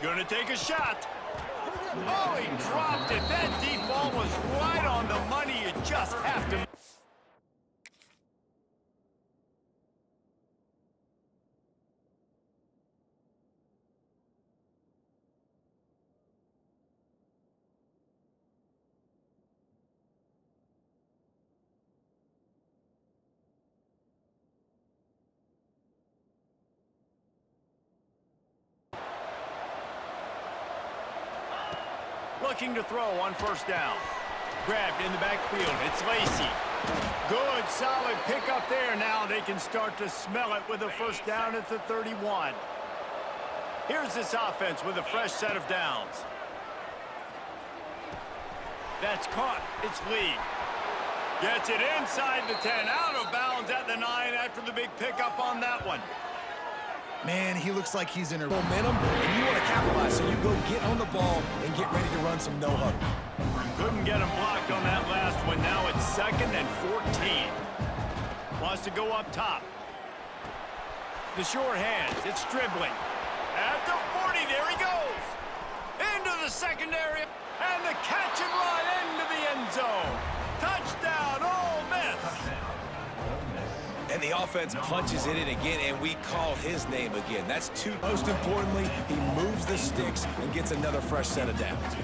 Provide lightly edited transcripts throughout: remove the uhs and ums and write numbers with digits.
Gonna take a shot. Oh, he dropped it. That deep ball was right on the money. You just have to. Looking to throw on first down. Grabbed in the backfield. It's Lacy. Good, solid pickup there. Now they can start to smell it with a first down at the 31. Here's this offense with a fresh set of downs. That's caught. It's Lee. Gets it inside the 10. Out of bounds at the 9 after the big pickup on that one. Man, he looks like he's in a momentum, and you want to capitalize, so you go get on the ball and get ready to run some no-huddle. Couldn't get him blocked on that last one. Now it's 2nd and 14. Wants to go up top. The short hands. It's dribbling. At the 40, there he goes. Into the secondary, and the catch and run into the end zone. Touchdown, Ole Miss. And the offense punches it in again, and we call his name again. That's two. Most importantly, he moves the sticks and gets another fresh set of downs.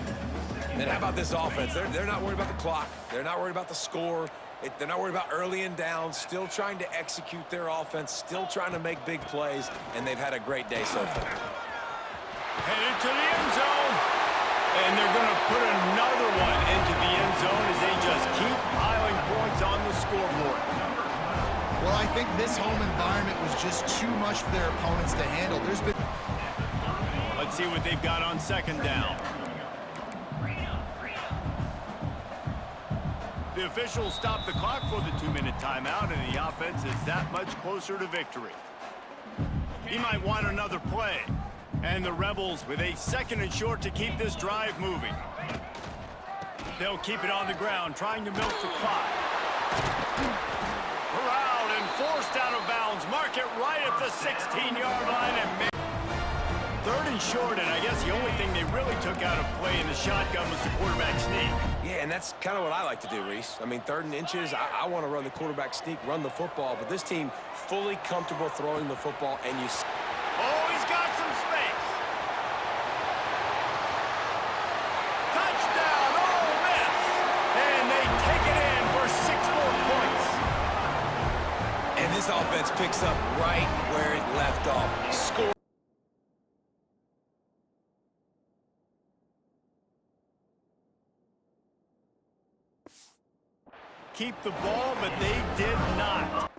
And how about this offense? They're not worried about the clock. They're not worried about the score. They're not worried about early and down. Still trying to execute their offense. Still trying to make big plays, and they've had a great day so far. Headed to the end zone. And they're going to put another one into the end zone as they just keep piling points on the scoreboard. Well, I think this home environment was just too much for their opponents to handle. Let's see what they've got on second down. The officials stop the clock for the 2-minute timeout, and the offense is that much closer to victory. He might want another play. And the Rebels with a 2nd and short to keep this drive moving. They'll keep it on the ground, trying to milk the clock. Corralled and forced out of bounds. Mark it right at the 16-yard line. And 3rd and short, and I guess the only thing they really took out of play in the shotgun was the quarterback sneak. Yeah, and that's kind of what I like to do, Reese. I mean, 3rd and inches, I want to run the quarterback sneak, run the football, but this team fully comfortable throwing the football, and you... Oh, he's got some space. Touchdown, Ole Miss. And they take it in for 6 more points. And this offense picks up right where it left off. Score. Keep the ball, but they did not.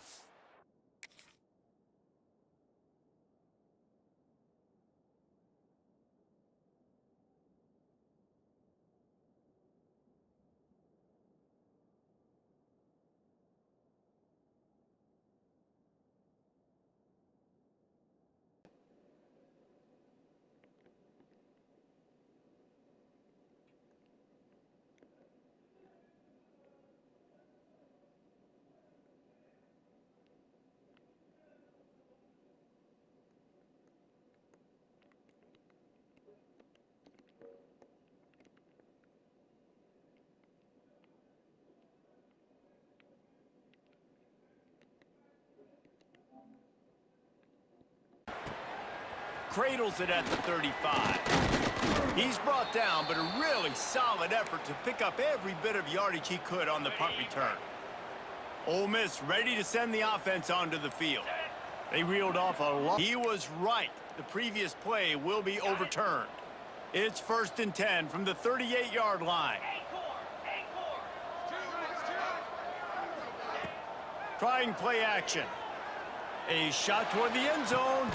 Cradles it at the 35. He's brought down, but a really solid effort to pick up every bit of yardage he could on the punt return. Ole Miss ready to send the offense onto the field. They reeled off a lot. He was right. The previous play will be overturned. It's 1st and 10 from the 38-yard line. Trying play action. A shot toward the end zone.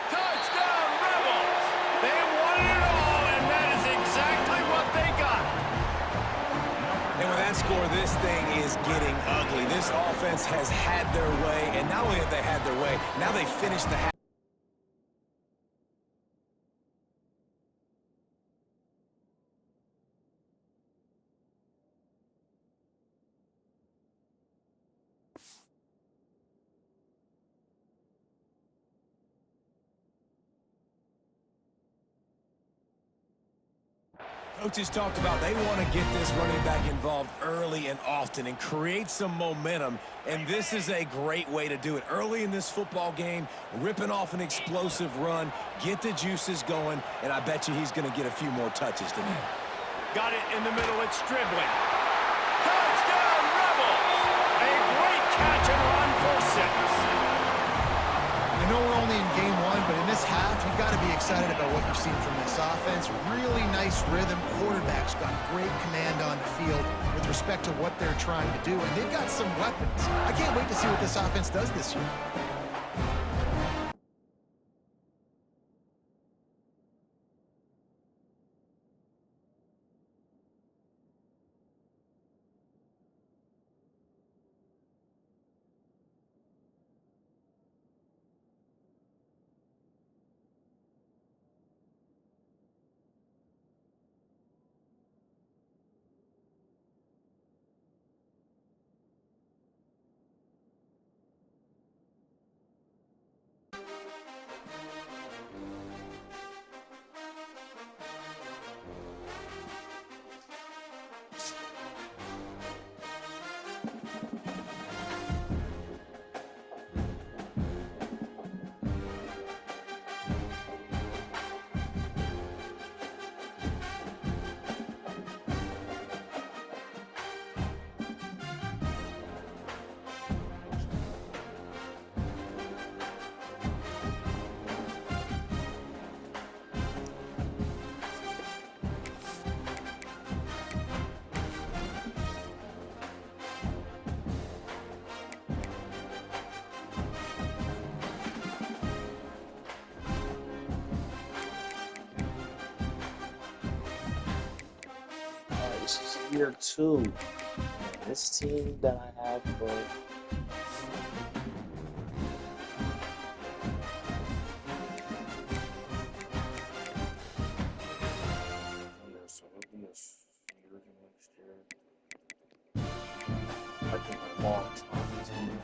Touchdown, Rebels! They won it all, and that is exactly what they got. And with that score, this thing is getting ugly. This offense has had their way, and not only have they had their way, now they finished the half. Coaches talked about they want to get this running back involved early and often and create some momentum, and this is a great way to do it. Early in this football game, ripping off an explosive run, get the juices going, and I bet you he's going to get a few more touches today. Got it in the middle, it's Stribling. Touchdown, Rebels! A great catch and run for 6. I know we're only in game 1, but in this half, you've got to be excited about what you've seen from this offense. Really nice rhythm. Quarterback's got great command on the field with respect to what they're trying to do, and they've got some weapons. I can't wait to see what this offense does this year. This is year 2. And this team that I have, bro. So it'll be a year next year. I think a long time team.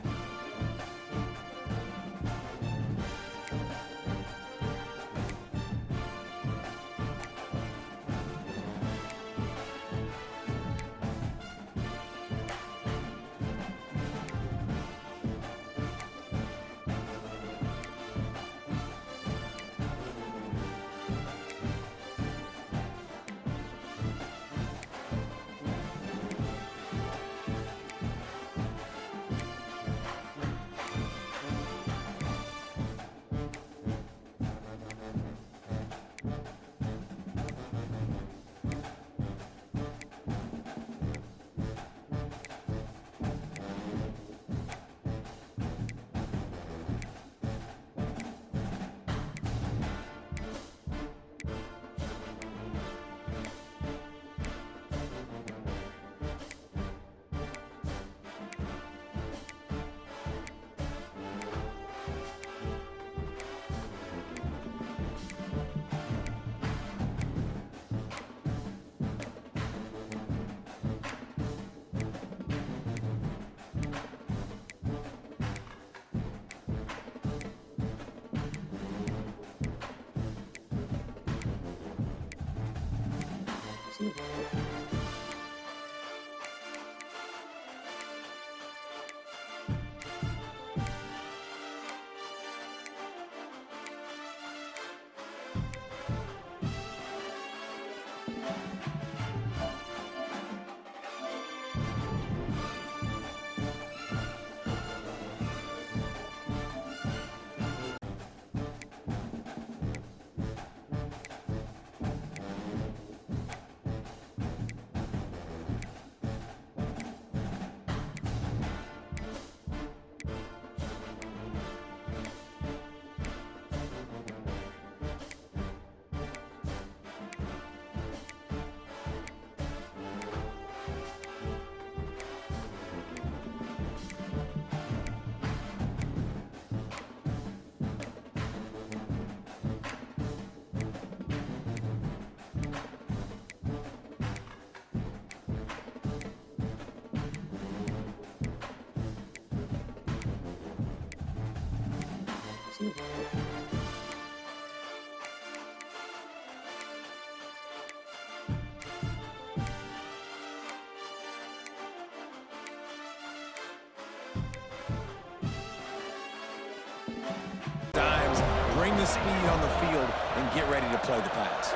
the speed on the field and get ready to play the pass.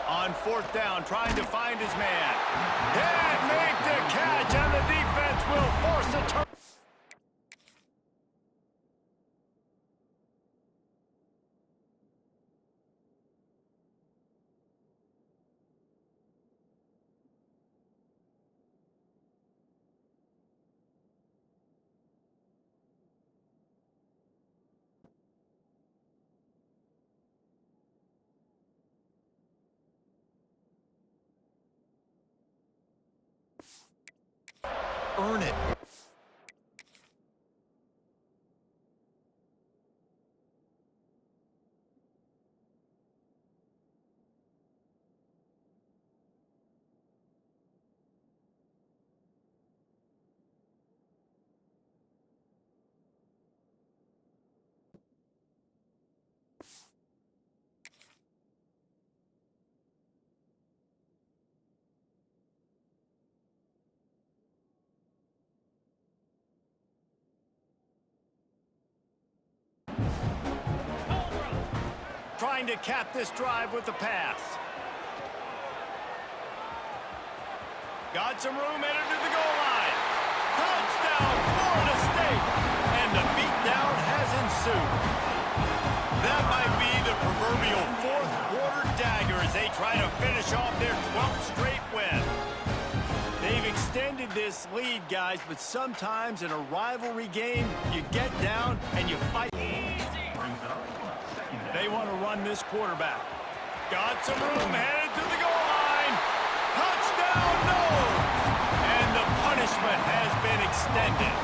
On fourth down, trying to find his man. Can't make the catch, and the defense will force a turn. Earn it. Trying to cap this drive with the pass. Got some room, headed to the goal line. Touchdown, Florida State! And the beatdown has ensued. That might be the proverbial fourth quarter dagger as they try to finish off their 12th straight win. They've extended this lead, guys, but sometimes in a rivalry game, you get down and you fight. They want to run this quarterback. Got some room, headed to the goal line. Touchdown, no! And the punishment has been extended.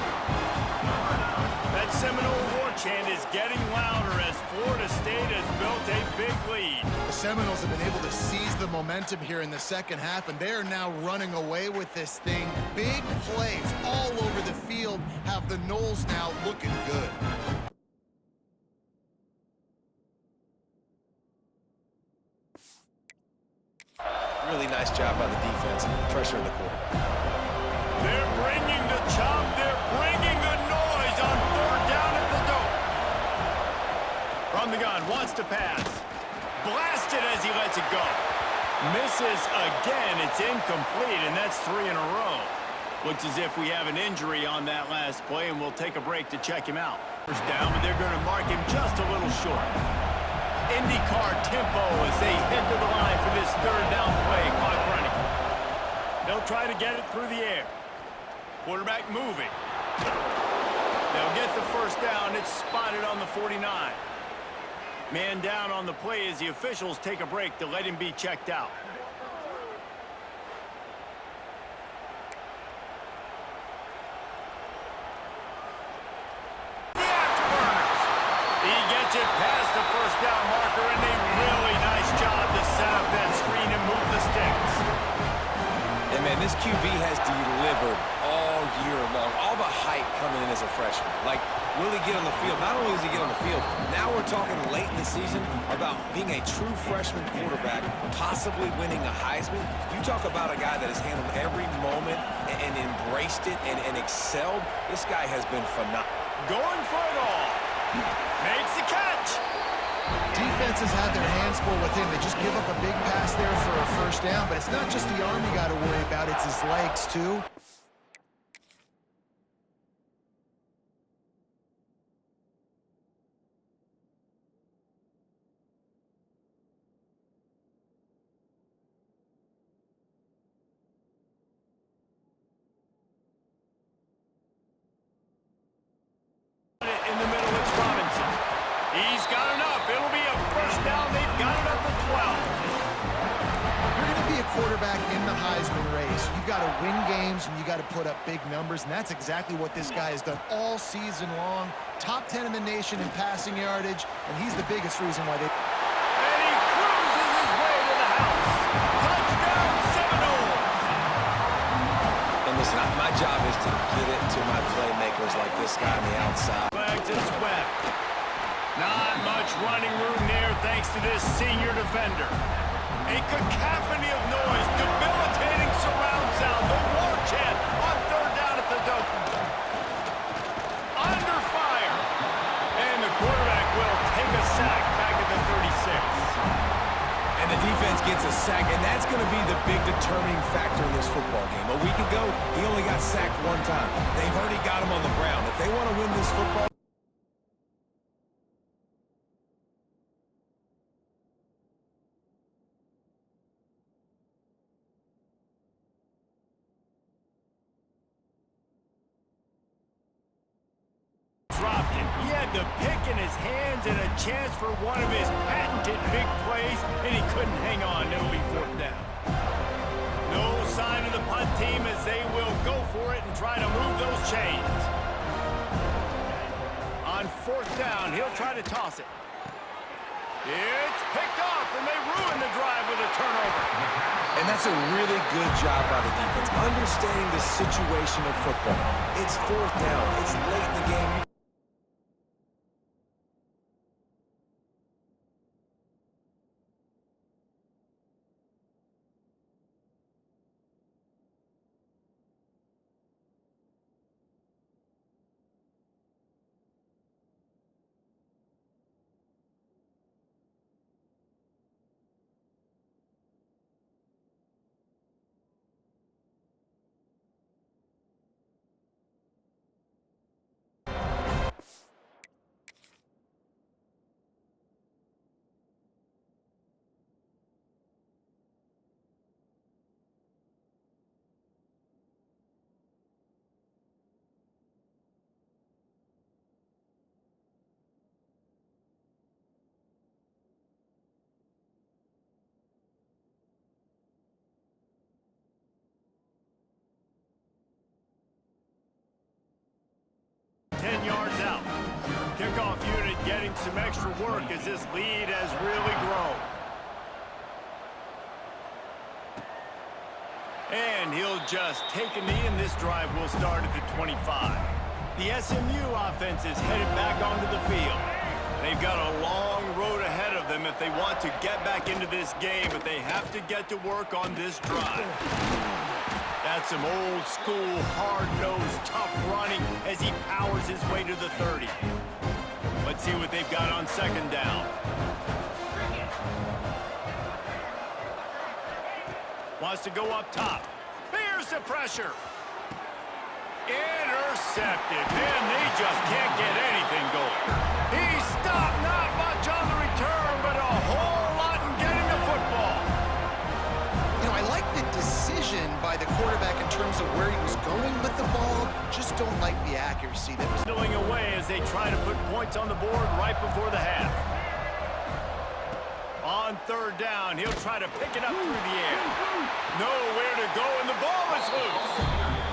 That Seminole war chant is getting louder as Florida State has built a big lead. The Seminoles have been able to seize the momentum here in the second half, and they are now running away with this thing. Big plays all over the field have the Noles now looking good. Really nice job by the defense, pressuring the quarterback. They're bringing the chop, they're bringing the noise on third down at the dope. From the gun, wants to pass. Blasted as he lets it go. Misses again, it's incomplete, and that's 3 in a row. Looks as if we have an injury on that last play, and we'll take a break to check him out. First down, but they're going to mark him just a little short. IndyCar tempo as they head to the line for this third down play, clock running. They'll try to get it through the air. Quarterback moving. They'll get the first down. It's spotted on the 49. Man down on the play as the officials take a break to let him be checked out. It past the first down marker, and a really nice job to set up that screen and move the sticks. And man, this QB has delivered all year long. All the hype coming in as a freshman. Like, will he get on the field? Not only does he get on the field, now we're talking late in the season about being a true freshman quarterback, possibly winning a Heisman. You talk about a guy that has handled every moment and embraced it and excelled. This guy has been phenomenal. Going for it all. Makes the catch. Defenses have their hands full with him. They just give up a big pass there for a first down, but it's not just the arm you got to worry about, it's his legs too. In the middle, it's Robinson. He's got enough. It'll be a first down. They've got it up to 12. If you're going to be a quarterback in the Heisman race, you got to win games and you got to put up big numbers, and that's exactly what this guy has done all season long. Top 10 in the nation in passing yardage, and he's the biggest reason why they... And he cruises his way to the house. Touchdown, Seminoles. And listen, my job is to get it to my playmakers like this guy on the outside. Legs and swept. Not much running room there thanks to this senior defender. A cacophony of noise, debilitating surround sound, the war chant on third down at the dope. Under fire. And the quarterback will take a sack. gets a sack, and that's going to be the big determining factor in this football game. A week ago, he only got sacked one time. They've already got him on the ground. If they want to win this football, dropped it. He had the pick in his hands and a chance for one of his patented big plays, and he couldn't hang on. It'll be fourth down. No sign of the punt team as they will go for it and try to move those chains. On fourth down, he'll try to toss it. It's picked off, and they ruin the drive with a turnover. and that's a really good job by the defense, understanding the situation of football. It's fourth down. It's late in the game. Yards out. Kickoff unit getting some extra work as this lead has really grown. And he'll just take a knee, and this drive will start at the 25. The SMU offense is headed back onto the field. They've got a long road ahead of them if they want to get back into this game, but they have to get to work on this drive. That's some old-school, hard-nosed, tough running as he powers his way to the 30. Let's see what they've got on second down. Wants to go up top. Here's the pressure. Intercepted. Man, they just can't get anything going. He stopped, not much on the return, but a whole lot in getting the football. You know, I like the decision by the quarterback in terms of where he was going with the ball. Just don't like the accuracy that was Dwindling away as they try to put points on the board right before the half. On third down, he'll try to pick it up through the air. Nowhere to go, and the ball is loose.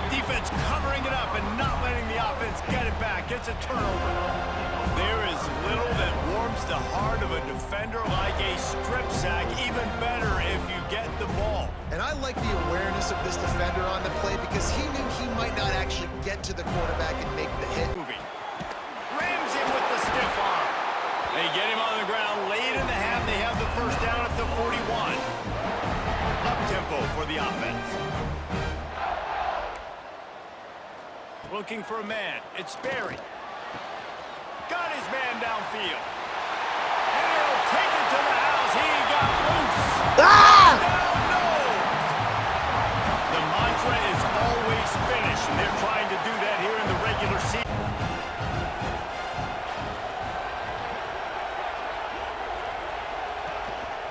Defense covering it up and not letting the offense get it back. It's a turnover. There is little that warms the heart of a defender like a strip sack. Even better if you get the ball. And I like the awareness of this defender on the play because he knew he might not actually get to the quarterback and make the hit. Moving. Rams him with the stiff arm. They get him on the ground late in the half. They have the first down at the 41. Up-tempo for the offense. Looking for a man. It's Sperry. Got his man downfield. And he'll take it to the house. He got loose. Down nose. The mantra is always finish, and they're trying to do that here in the regular season.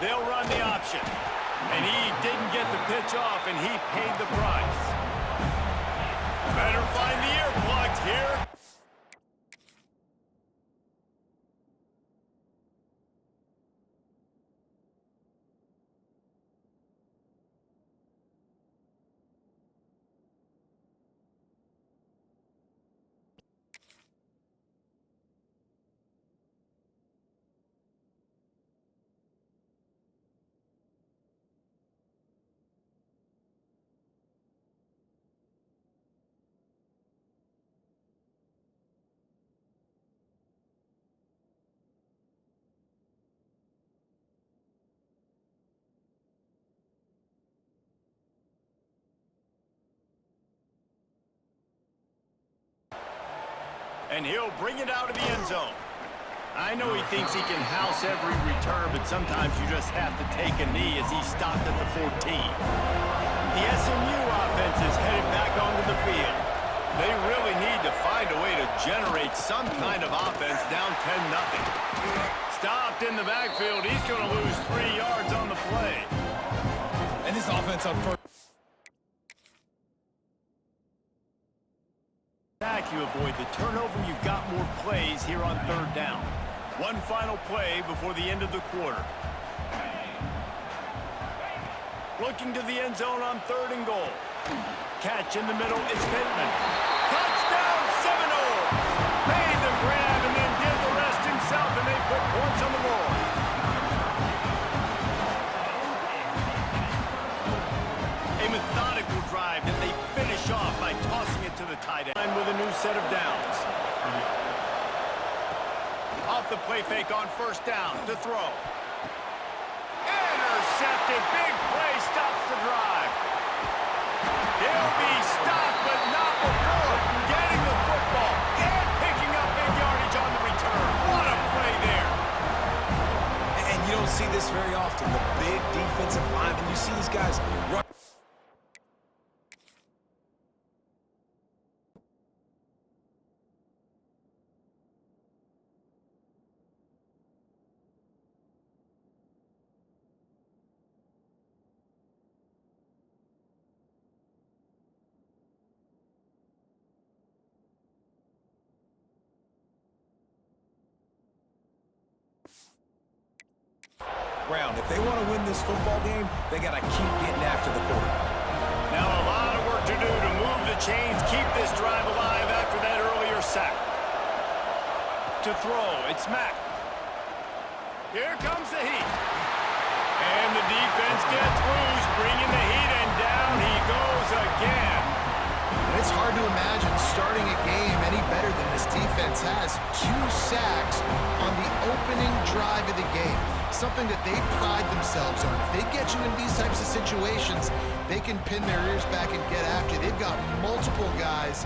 They'll run the option. And he didn't get the pitch off, and he paid the price. Better find the earplugs here. And he'll bring it out of the end zone. I know he thinks he can house every return, but sometimes you just have to take a knee as he stopped at the 14. The SMU offense is headed back onto the field. They really need to find a way to generate some kind of offense down 10-0. Stopped in the backfield. He's going to lose 3 yards on the play. And this offense on first. You avoid the turnover. You've got more plays here on 3rd down. One final play before the end of the quarter. Looking to the end zone on 3rd and goal. Catch in the middle. It's Pittman. Touchdown, Seminoles! Made the grab and then did the rest himself, and they put points on the board. A methodical drive that they finish off by tossing it to the tight end with a new set of downs. Off the play fake on 1st down to throw. Intercepted. Big play stops the drive. He'll be stopped, but not before getting the football and picking up big yardage on the return. What a play there. And you don't see this very often. The big defensive linemen, you see these guys run. Brown, if they want to win this football game, they got to keep getting after the quarterback. Now a lot of work to do to move the chains, keep this drive alive after that earlier sack. To throw, it's Mack. Here comes the heat. And the defense gets loose, bringing the heat, and down he goes again. And it's hard to imagine starting a game any better than this defense has. 2 sacks on the opening drive of the game. Something that they pride themselves on. If they get you in these types of situations, they can pin their ears back and get after you. They've got multiple guys.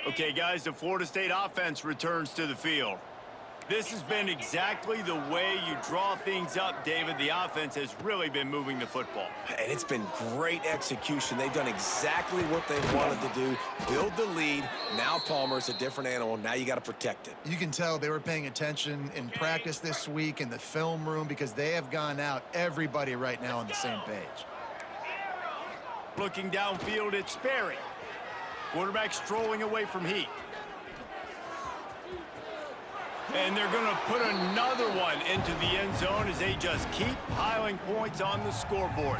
Okay, guys, the Florida State offense returns to the field. This has been exactly the way you draw things up, David. The offense has really been moving the football. And it's been great execution. They've done exactly what they wanted to do. Build the lead. Now Palmer's a different animal. Now you got to protect it. You can tell they were paying attention in practice this week in the film room because they have gone out, everybody right now on the same page. Looking downfield, it's Sperry. Quarterback strolling away from heat. And they're going to put another one into the end zone as they just keep piling points on the scoreboard.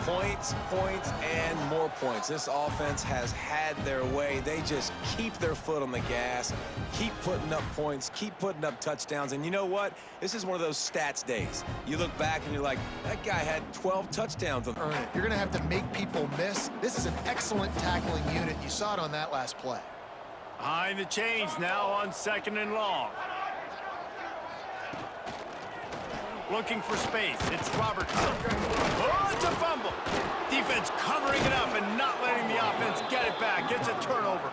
Points, points, and more points. This offense has had their way. They just keep their foot on the gas, keep putting up points, keep putting up touchdowns. And you know what? This is one of those stats days. You look back and you're like, that guy had 12 touchdowns. Earn it. You're going to have to make people miss. This is an excellent tackling unit. You saw it on that last play. Behind the chains now on 2nd and long. Looking for space. It's Robertson. Oh, it's a fumble. Defense covering it up and not letting the offense get it back. It's a turnover.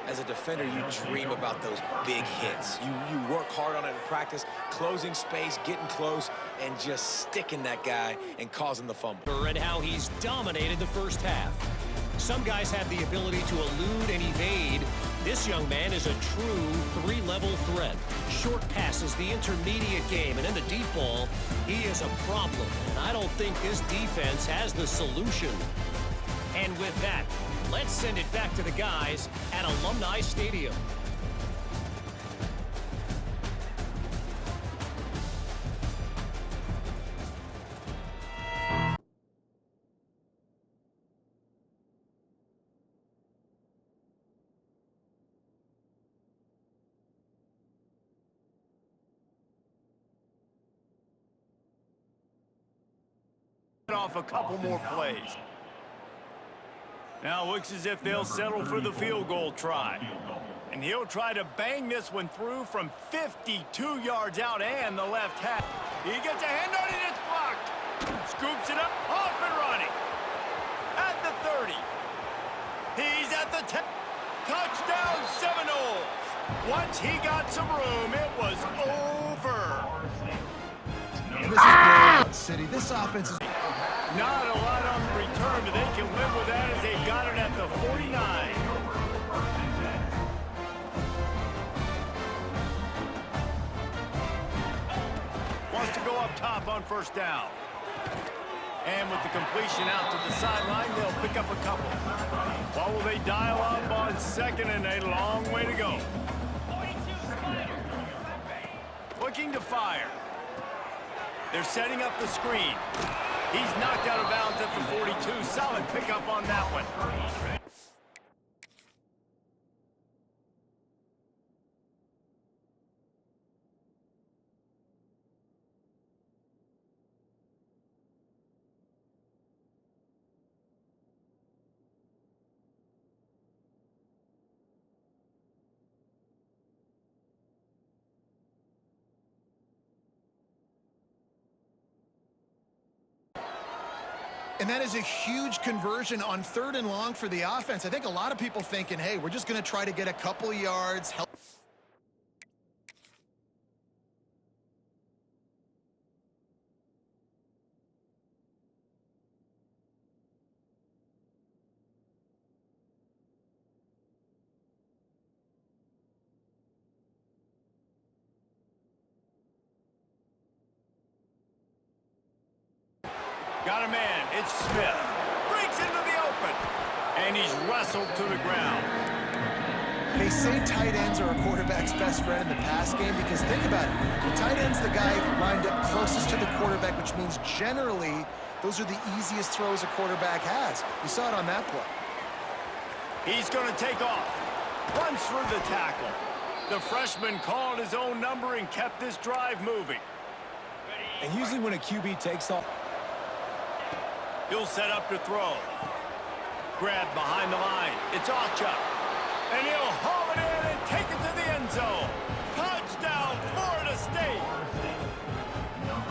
As a defender, you dream about those big hits. You work hard on it in practice, closing space, getting close, and just sticking that guy and causing the fumble. And how he's dominated the first half. Some guys have the ability to elude and evade. This young man is a true 3-level threat. Short passes, the intermediate game, and in the deep ball, he is a problem. And I don't think this defense has the solution. And with that, let's send it back to the guys at Alumni Stadium. off a couple more plays. Now looks as if they'll settle for the field goal try. And he'll try to bang this one through from 52 yards out and the left half. He gets a hand on it, it's blocked. Scoops it up, off and running. At the 30. He's at the 10. Touchdown Seminoles. Once he got some room, it was over. And this is blowout city. This offense is... Not a lot on the return, but they can live with that as they've got it at the 49. Wants to go up top on first down. And with the completion out to the sideline, they'll pick up a couple. What will they dial up on second and a long way to go? Looking to fire. They're setting up the screen. He's knocked out of bounds at the 42. Solid pickup on that one. And that is a huge conversion on 3rd and long for the offense. I think a lot of people thinking, hey, we're just going to try to get a couple yards. Help. Got a man. It's Smith. Breaks into the open. And he's wrestled to the ground. They say tight ends are a quarterback's best friend in the pass game because think about it. The tight end's the guy lined up closest to the quarterback, which means generally those are the easiest throws a quarterback has. You saw it on that play. He's going to take off. Runs through the tackle. The freshman called his own number and kept this drive moving. And usually when a QB takes off, He'll set up to throw. Grab behind the line. It's Ocha. And he'll haul it in and take it to the end zone. Touchdown, Florida State.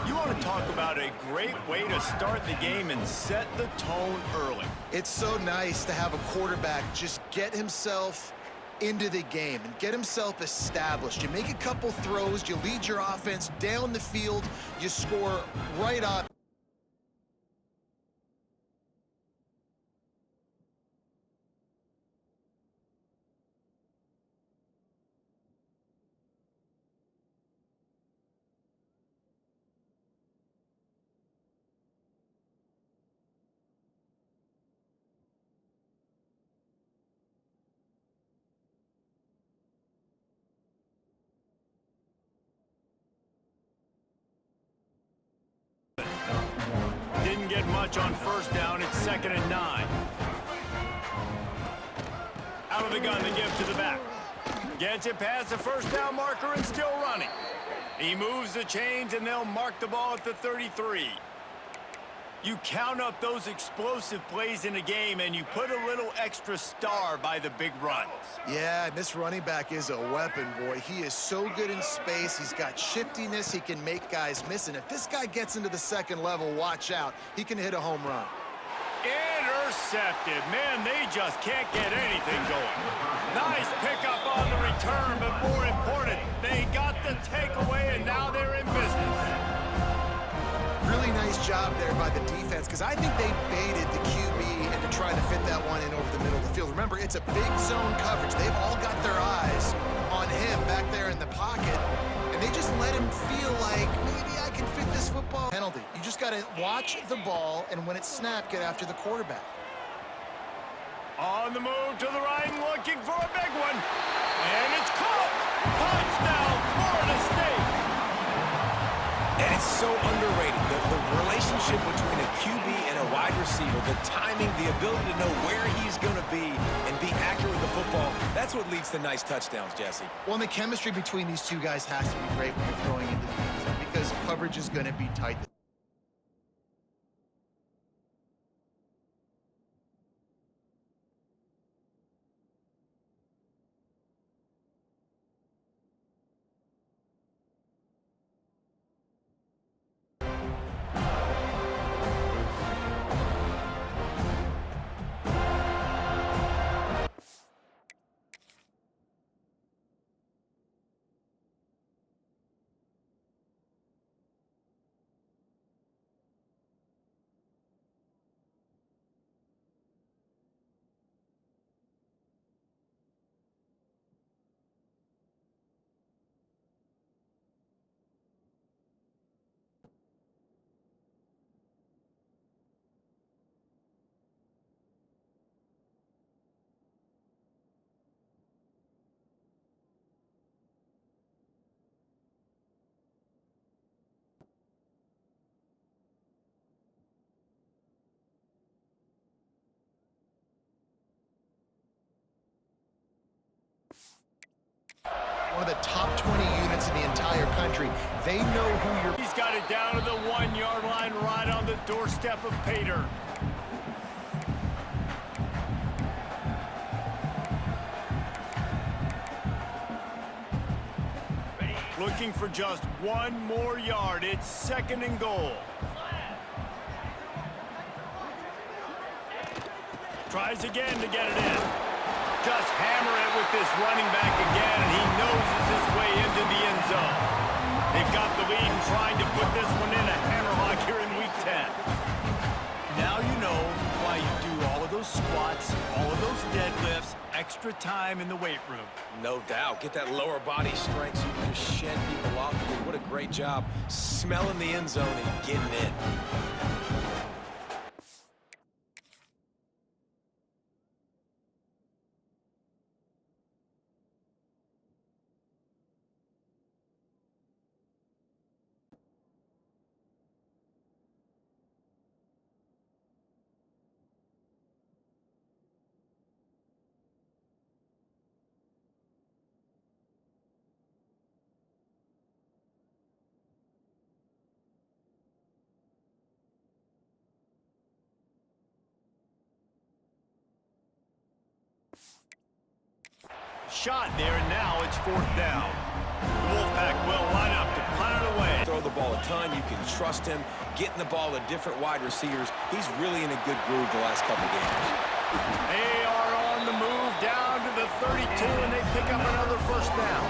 You want to talk about a great way to start the game and set the tone early. It's so nice to have a quarterback just get himself into the game and get himself established. You make a couple throws, you lead your offense down the field, you score right off. Didn't get much on first down. It's 2nd and 9. Out of the gun to give to the back. Gets it past the first down marker and still running. He moves the chains and they'll mark the ball at the 33. You count up those explosive plays in a game and you put a little extra star by the big runs. Yeah, this running back is a weapon, boy. He is so good in space. He's got shiftiness. He can make guys miss. And if this guy gets into the second level, watch out. He can hit a home run. Intercepted. Man, they just can't get anything going. Nice pickup on the return, but more important, they got the takeaway and now they're in business. Really nice job there by the defense because I think they baited the QB into trying to fit that one in over the middle of the field. Remember, it's a big zone coverage. They've all got their eyes on him back there in the pocket, and they just let him feel like maybe I can fit this football. Penalty. You just got to watch the ball, and when it's snapped, get after the quarterback. On the move to the right, looking for a big one. And it's caught. Touchdown, Florida State. and it's so underrated. The relationship between a QB and a wide receiver, the timing, the ability to know where he's going to be and be accurate with the football, that's what leads to nice touchdowns, Jesse. Well, and the chemistry between these two guys has to be great when you're throwing into the end zone because coverage is going to be tight. one of the top 20 units in the entire country. They know who you're... He's got it down to the 1-yard line, right on the doorstep of Pater. Looking for just one more yard. It's 2nd and goal. Tries again to get it in. Just hammer it with this running back again, and he noses his way into the end zone. They've got the lead and trying to put this one in a hammerlock here in Week 10. Now you know why you do all of those squats, all of those deadlifts, extra time in the weight room. No doubt. Get that lower body strength so you can just shed people off. I mean, what a great job smelling the end zone and getting in. Shot there, and now it's 4th down. The Wolfpack will line up to punt it away. Throw the ball a ton. You can trust him. Getting the ball to different wide receivers. He's really in a good groove the last couple games. They are on the move down to the 32, and they pick up another 1st down.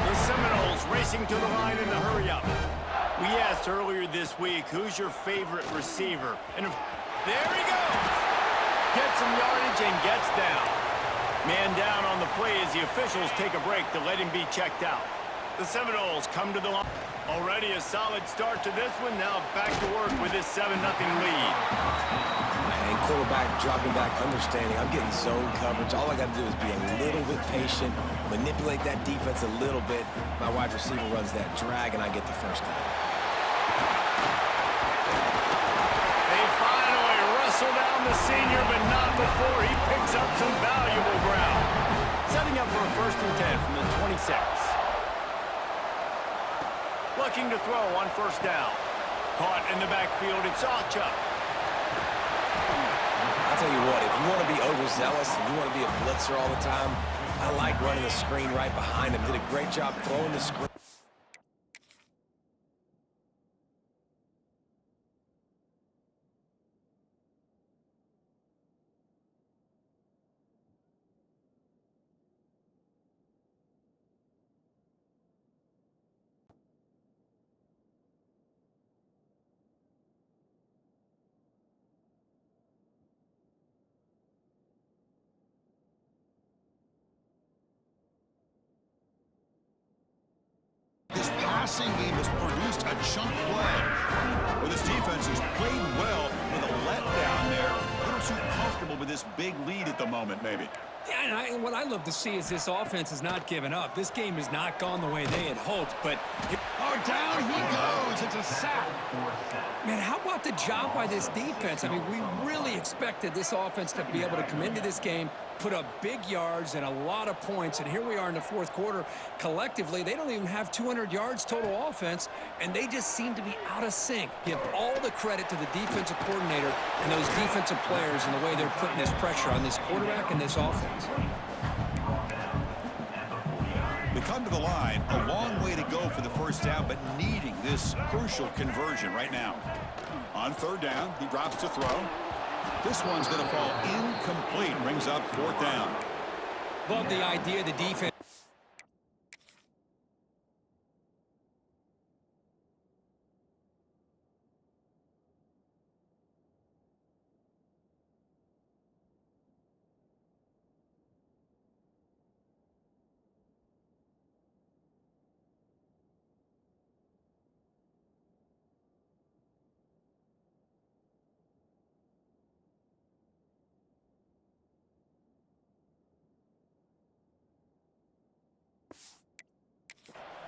The Seminoles racing to the line in the hurry-up. We asked earlier this week, who's your favorite receiver? And there he goes. Gets some yardage and gets down. Man down on the play as the officials take a break to let him be checked out. The Seminoles come to the line. Already a solid start to this one. Now back to work with this 7-0 lead. And quarterback dropping back, understanding. I'm getting zone coverage. All I got to do is be a little bit patient, manipulate that defense a little bit. My wide receiver runs that drag, and I get the 1st down. They finally wrestle down the senior, but not before he picks up some valuable ground. Setting up for a 1st and 10 from the 26. Looking to throw on 1st down. Caught in the backfield, it's Sawchuk. I'll tell you what, if you want to be overzealous and you want to be a blitzer all the time, I like running the screen right behind him. Did a great job throwing the screen. This passing game has produced a chunk play. Well, this defense has played well with a letdown there. A little too comfortable with this big lead at the moment, maybe. Yeah, and what I love to see is this offense has not given up. This game has not gone the way they had hoped, but... Oh, down he goes. It's a sack. Man, how about the job by this defense? I mean, we really expected this offense to be able to come into this game, put up big yards and a lot of points, and here we are in the 4th quarter. Collectively, they don't even have 200 yards total offense, and they just seem to be out of sync. Give all the credit to the defensive coordinator and those defensive players and the way they're putting this pressure on this quarterback and this offense. We come to the line, a long way to go for the 1st down, but needing this crucial conversion right now. On 3rd down, he drops to throw. This one's going to fall incomplete, brings up 4th down. Love the idea the defense.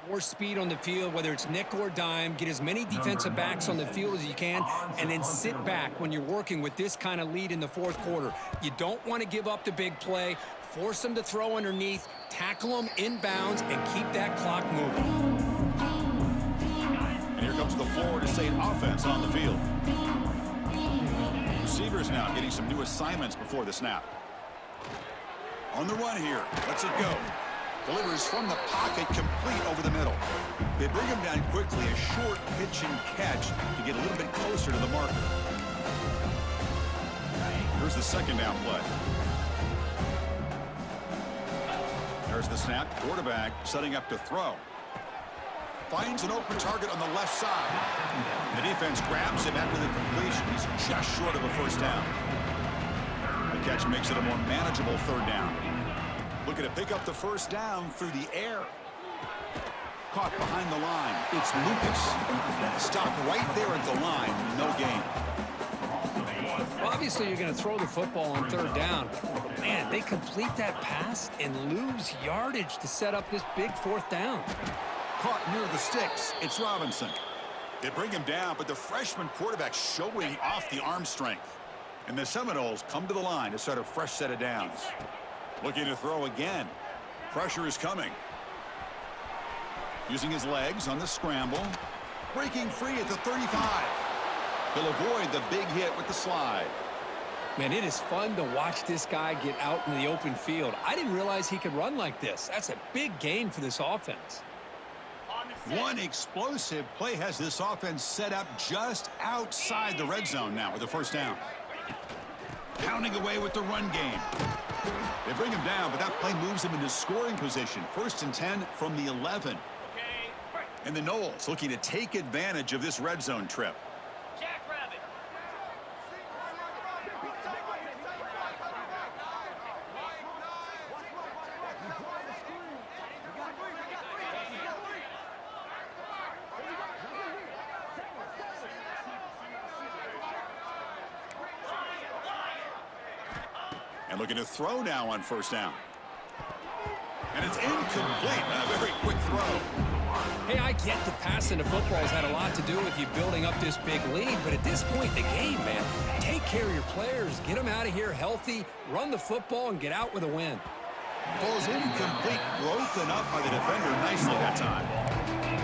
More speed on the field, whether it's nickel or dime. Get as many defensive backs on the field as you can, and then sit back when you're working with this kind of lead in the 4th quarter. You don't want to give up the big play. Force them to throw underneath, tackle them inbounds, and keep that clock moving. And here comes the Florida State offense on the field. Receivers now getting some new assignments before the snap. On the run here. Lets it go. Delivers from the pocket, complete over the middle. They bring him down quickly, a short pitch and catch to get a little bit closer to the marker. Here's the second down play. There's the snap. Quarterback setting up to throw. Finds an open target on the left side. The defense grabs him after the completion. He's just short of a first down. The catch makes it a more manageable third down. Looking to pick up the first down through the air. Caught behind the line. It's Lucas. Stopped right there at the line. No gain. Well, obviously, you're going to throw the football on third down. But, man, they complete that pass and lose yardage to set up this big fourth down. Caught near the sticks. It's Robinson. They bring him down, but the freshman quarterback showing off the arm strength. And the Seminoles come to the line to start a fresh set of downs. Looking to throw again. Pressure is coming. Using his legs on the scramble. Breaking free at the 35. He'll avoid the big hit with the slide. Man, it is fun to watch this guy get out in the open field. I didn't realize he could run like this. That's a big gain for this offense. One explosive play has this offense set up just outside the red zone now with the first down. Pounding away with the run game. They bring him down, but that play moves him into scoring position. 1st and 10 from the 11. And the Noles looking to take advantage of this red zone trip. And looking to throw now on first down. And it's incomplete. A very quick throw. Hey, I get the passing of football has had a lot to do with you building up this big lead, but at this point in the game, man, take care of your players, get them out of here healthy, run the football, and get out with a win. Ball's incomplete, broken up by the defender nicely that time.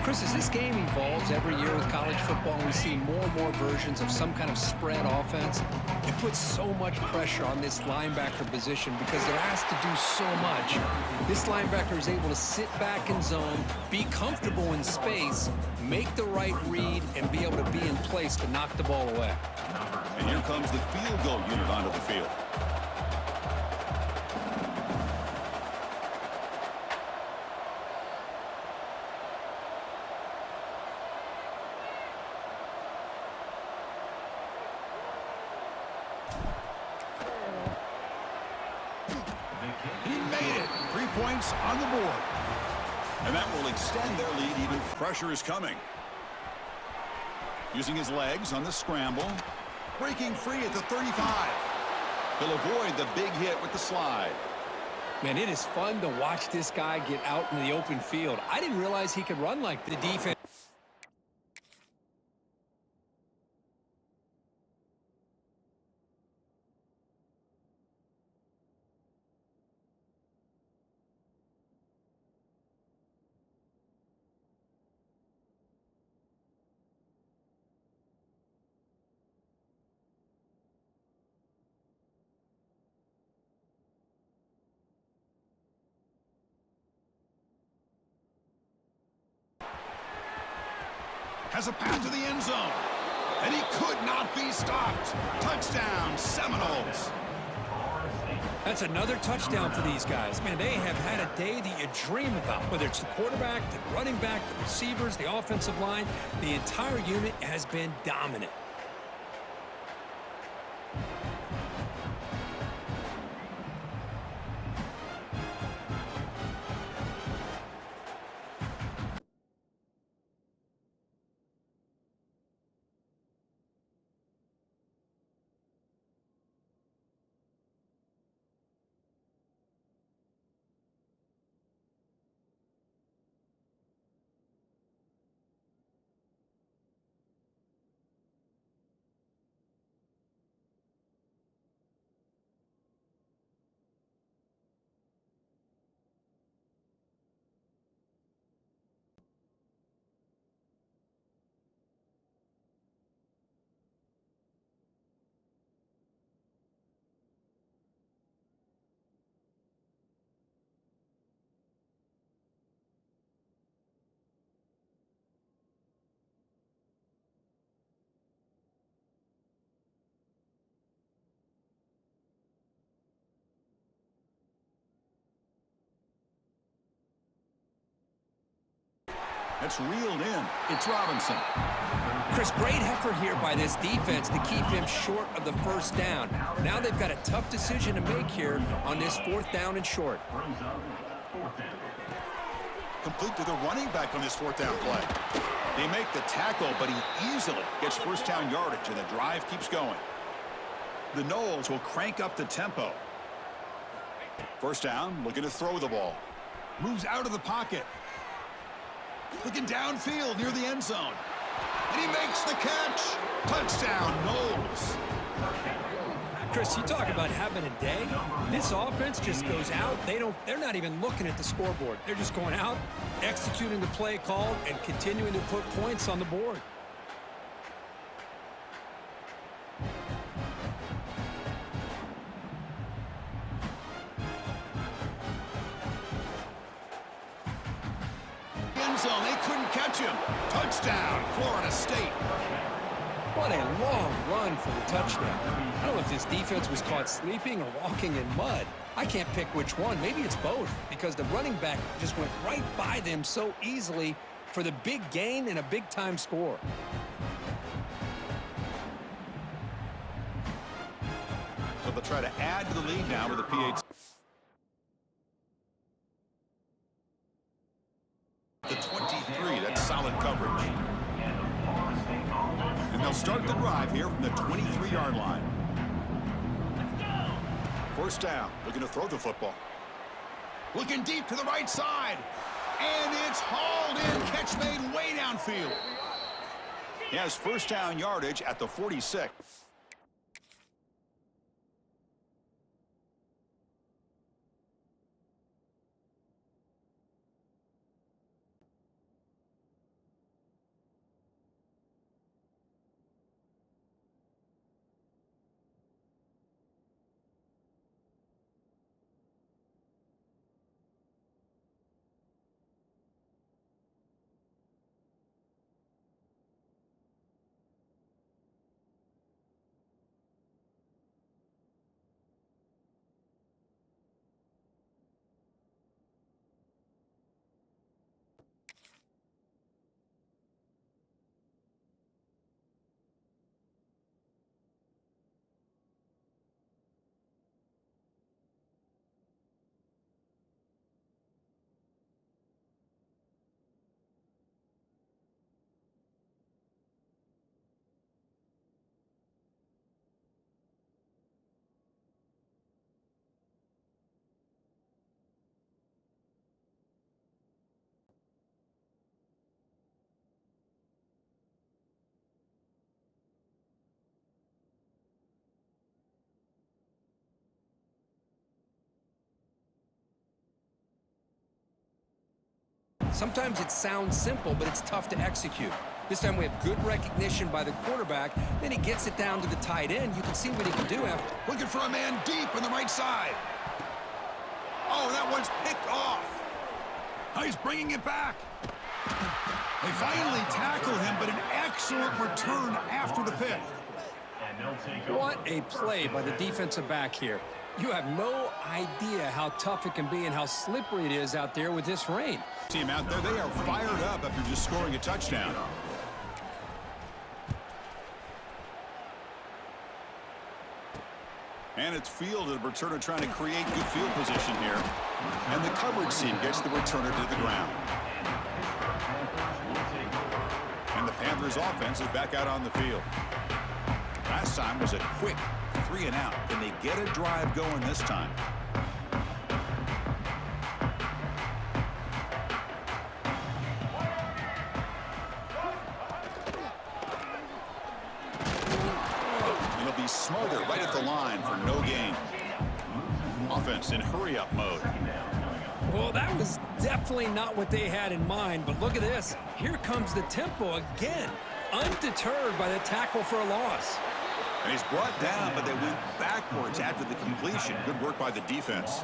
Chris, as this game evolves every year with college football, we see more and more versions of some kind of spread offense. It puts so much pressure on this linebacker position because they're asked to do so much. This linebacker is able to sit back in zone, be comfortable in space, make the right read, and be able to be in place to knock the ball away. And here comes the field goal unit onto the field. He made it. 3 points on the board. And that will extend their lead even. Pressure is coming. Using his legs on the scramble. Breaking free at the 35. He'll avoid the big hit with the slide. Man, it is fun to watch this guy get out in the open field. I didn't realize he could run like the defense. Has a path to the end zone. And he could not be stopped. Touchdown, Seminoles. That's another touchdown for these guys. Man, they have had a day that you dream about, whether it's the quarterback, the running back, the receivers, the offensive line. The entire unit has been dominant. It's reeled in. It's Robinson. Chris, great effort here by this defense to keep him short of the first down. Now they've got a tough decision to make here on this 4th down and short. Complete to the running back on this 4th down play. They make the tackle, but he easily gets first down yardage, and the drive keeps going. The Noles will crank up the tempo. First down, looking to throw the ball. Moves out of the pocket. Looking downfield near the end zone. And he makes the catch. Touchdown, Noles. Chris, you talk about having a day. This offense just goes out. They're not even looking at the scoreboard. They're just going out, executing the play called, and continuing to put points on the board. End zone, they couldn't catch him. Touchdown, Florida State. What a long run for the touchdown. I don't know if this defense was caught sleeping or walking in mud. I can't pick which one. Maybe it's both, because the running back just went right by them so easily for the big gain and a big-time score. So they'll try to add to the lead now with a PAT. The 23, that's solid coverage. And they'll start the drive here from the 23-yard line. First down, looking to throw the football. Looking deep to the right side. And it's hauled in, catch made way downfield. He has first down yardage at the 46. Sometimes it sounds simple, but it's tough to execute. This time we have good recognition by the quarterback. Then he gets it down to the tight end. You can see what he can do after. Looking for a man deep on the right side. Oh, that one's picked off. Oh, he's bringing it back. They finally tackle him, but an excellent return after the pick. What a play by the defensive back here. You have no idea how tough it can be and how slippery it is out there with this rain. Team out there, they are fired up after just scoring a touchdown. And it's fielded. Returner trying to create good field position here. And the coverage team gets the returner to the ground. And the Panthers offense is back out on the field. Last time was a quick 3 and out. Can they get a drive going this time? It'll be smothered right at the line for no gain. Offense in hurry-up mode. Well, that was definitely not what they had in mind, but look at this. Here comes the tempo again, undeterred by the tackle for a loss. And he's brought down, but they went backwards after the completion. Good work by the defense.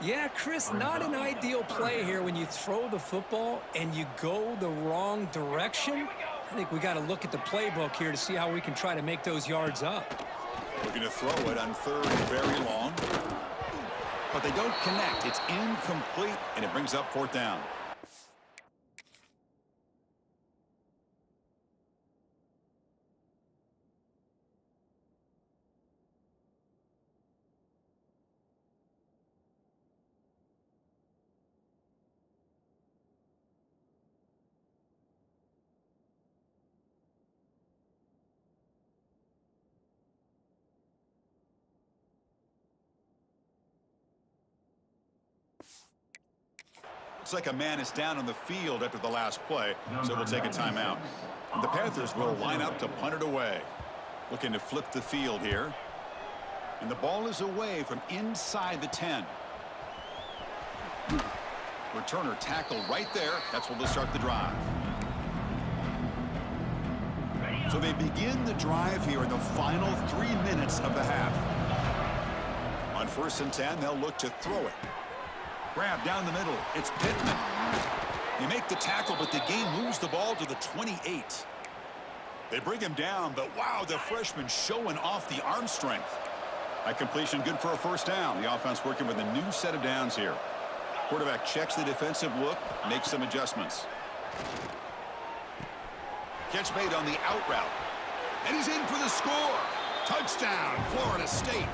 Yeah, Chris, not an ideal play here when you throw the football and you go the wrong direction. I think we got to look at the playbook here to see how we can try to make those yards up. Looking to throw it on third and very long. But they don't connect. It's incomplete, and it brings up fourth down. Looks like a man is down on the field after the last play, so we'll take a timeout. And the Panthers will line up to punt it away. Looking to flip the field here. And the ball is away from inside the 10. Returner tackle right there. That's where they'll start the drive. So they begin the drive here in the final 3 minutes of the half. On 1st and 10, they'll look to throw it. Grab down the middle. It's Pittman. They make the tackle, but the game moves the ball to the 28. They bring him down, but wow, the freshman showing off the arm strength. That completion good for a 1st down. The offense working with a new set of downs here. Quarterback checks the defensive look, makes some adjustments. Catch made on the out route. And he's in for the score. Touchdown, Florida State.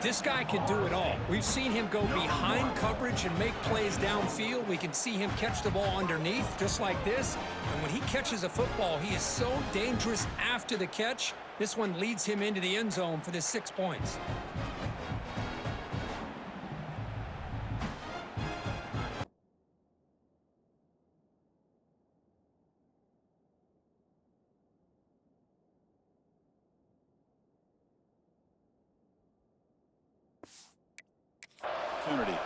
This guy can do it all. We've seen him go behind coverage and make plays downfield. We can see him catch the ball underneath, just like this. And when he catches a football, he is so dangerous after the catch. This one leads him into the end zone for the 6 points. Opportunity.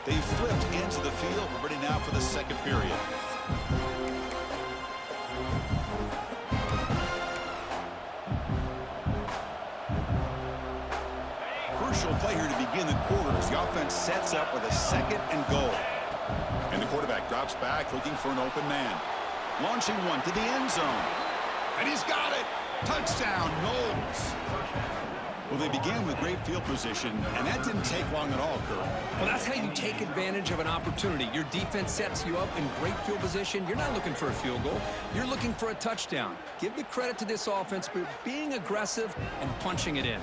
They flipped into the field. We're ready now for the 2nd period. Crucial play here to begin the quarter as the offense sets up with a 2nd and goal. And the quarterback drops back looking for an open man. Launching one to the end zone. And he's got it. Touchdown, Knowles. Well, they began with great field position, and that didn't take long at all, Kurt. Well, that's how you take advantage of an opportunity. Your defense sets you up in great field position. You're not looking for a field goal. You're looking for a touchdown. Give the credit to this offense for being aggressive and punching it in.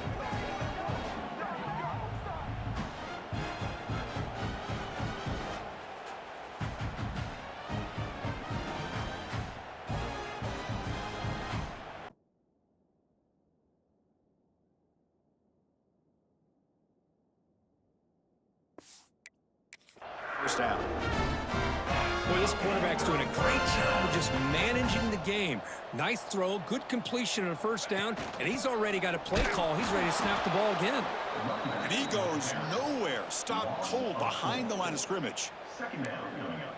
First down. Boy, this quarterback's doing a great job of just managing the game. Nice throw, good completion on a 1st down, and he's already got a play call. He's ready to snap the ball again. And he goes nowhere. Stopped cold behind the line of scrimmage.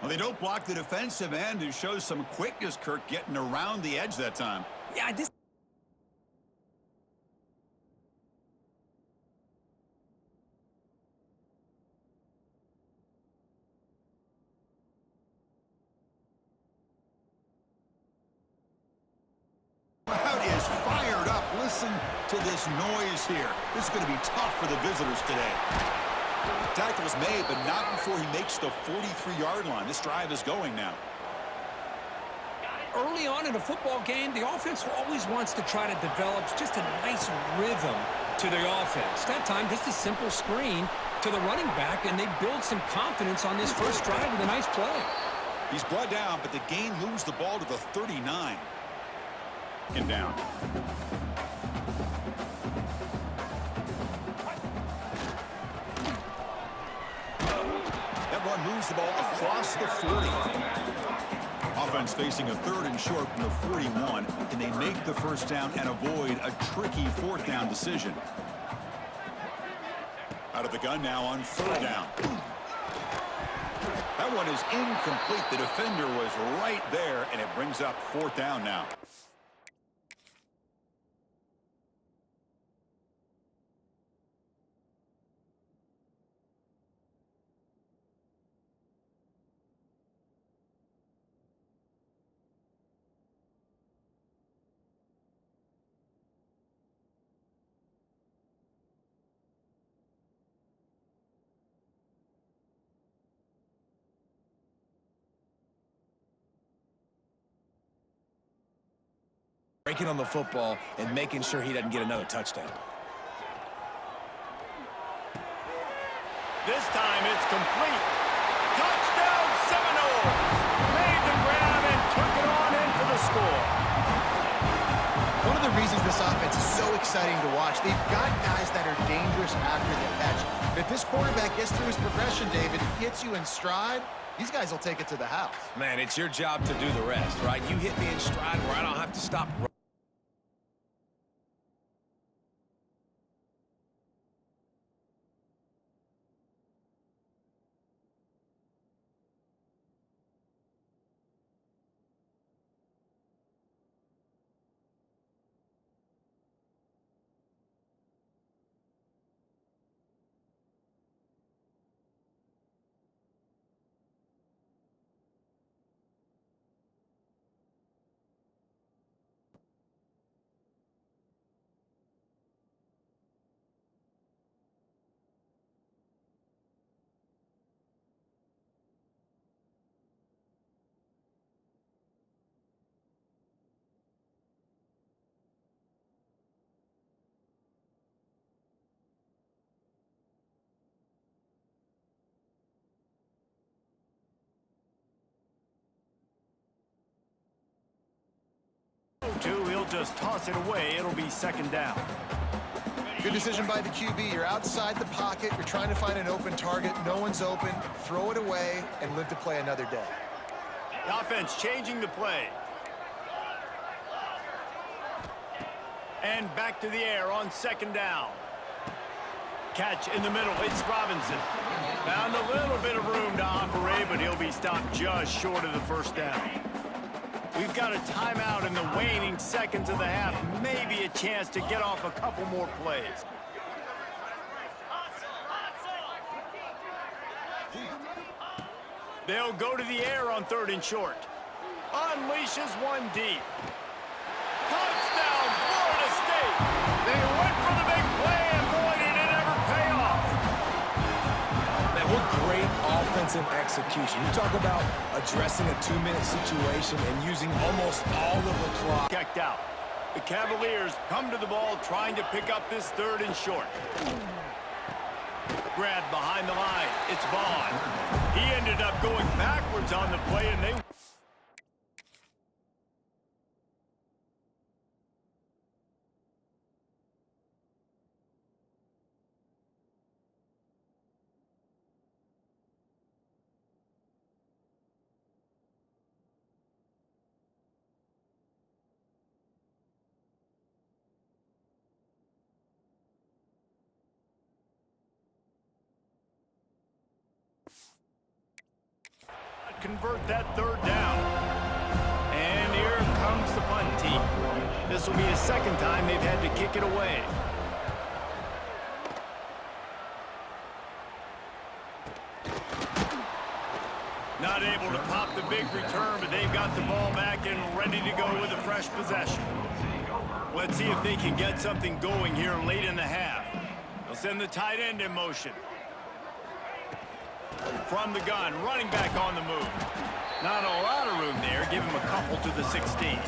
Well, they don't block the defensive end, who shows some quickness, Kirk, getting around the edge that time. Yeah, this... Crowd is fired up. Listen to this noise here. This is going to be tough for the visitors today. Tackle's made, but not before he makes the 43-yard line. This drive is going now. Early on in a football game, the offense always wants to try to develop just a nice rhythm to the offense. That time, just a simple screen to the running back, and they build some confidence on this first drive with a nice play. He's brought down, but the game moves the ball to the 39. And down. That run moves the ball across the 40. Offense facing a 3rd and short from the 41. Can they make the 1st down and avoid a tricky 4th down decision? Out of the gun now on 3rd down. That one is incomplete. The defender was right there, and it brings up 4th down now. breaking on the football and making sure he doesn't get another touchdown. This time it's complete. Touchdown Seminoles! Made the grab and took it on in for the score. One of the reasons this offense is so exciting to watch, they've got guys that are dangerous after the catch. But if this quarterback gets through his progression, David, hits you in stride, these guys will take it to the house. Man, it's your job to do the rest, right? You hit me in stride where I don't have to stop. 2, he'll just toss it away. It'll be second down. Good decision by the QB. You're outside the pocket. You're trying to find an open target. No one's open. Throw it away and live to play another day. The offense changing the play. And back to the air on second down. Catch in the middle. It's Robinson. Found a little bit of room to operate, but he'll be stopped just short of the first down. We've got a timeout in the waning seconds of the half. Maybe a chance to get off a couple more plays. They'll go to the air on 3rd and short. Unleashes one deep. Touchdown, Florida State! They went for the big play, and boy, did it ever pay off. Man, what great offensive execution. You talk about addressing a 2-minute situation and using almost all of the clock. Checked out. The Cavaliers come to the ball trying to pick up this 3rd and short. Grab behind the line. It's Vaughn. He ended up going backwards on the play, and they... convert that 3rd down. And here comes the punt team. This will be the 2nd time they've had to kick it away. Not able to pop the big return, but they've got the ball back and ready to go with a fresh possession. Let's see if they can get something going here late in the half. They'll send the tight end in motion. From the gun, running back on the move. Not a lot of room there. Give him a couple to the 16.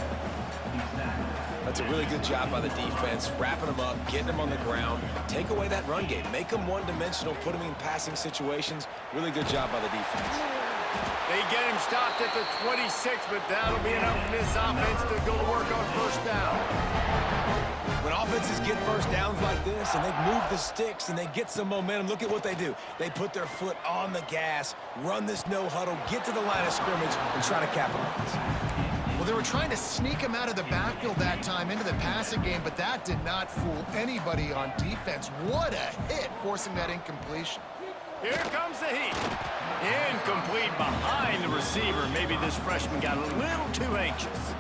That's a really good job by the defense, wrapping them up, getting them on the ground. Take away that run game. Make them one-dimensional, put them in passing situations. Really good job by the defense. They get him stopped at the 26, but that'll be enough for this offense to go to work on 1st down. When offenses get first downs like this and they move the sticks and they get some momentum, look at what they do. They put their foot on the gas, run this no huddle, get to the line of scrimmage, and try to capitalize. Well, they were trying to sneak him out of the backfield that time into the passing game, but that did not fool anybody on defense. What a hit, forcing that incompletion. Here comes the heat. Incomplete behind the receiver. Maybe this freshman got a little too anxious.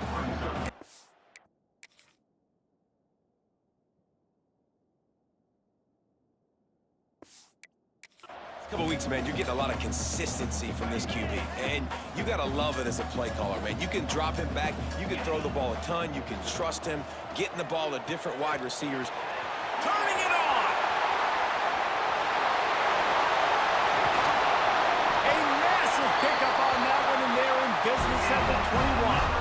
Couple weeks, man, you're getting a lot of consistency from this QB, and you got to love it as a play caller, man. You can drop him back, you can throw the ball a ton, you can trust him, getting the ball to different wide receivers. Turning it on! A massive pickup on that one, and they're in business at the 21.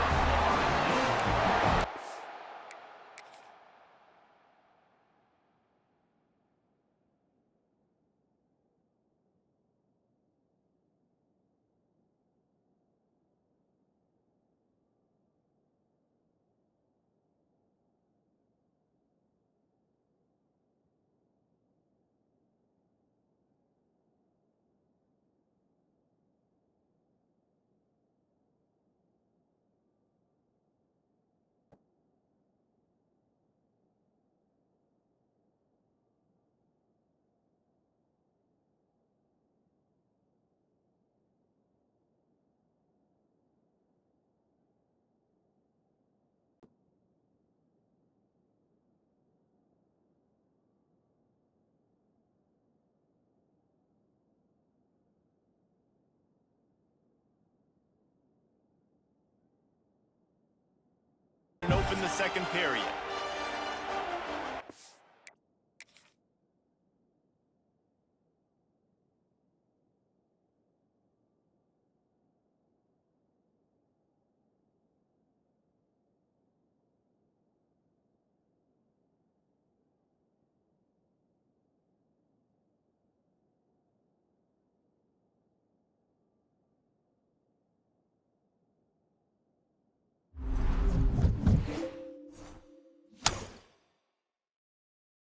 in the second period.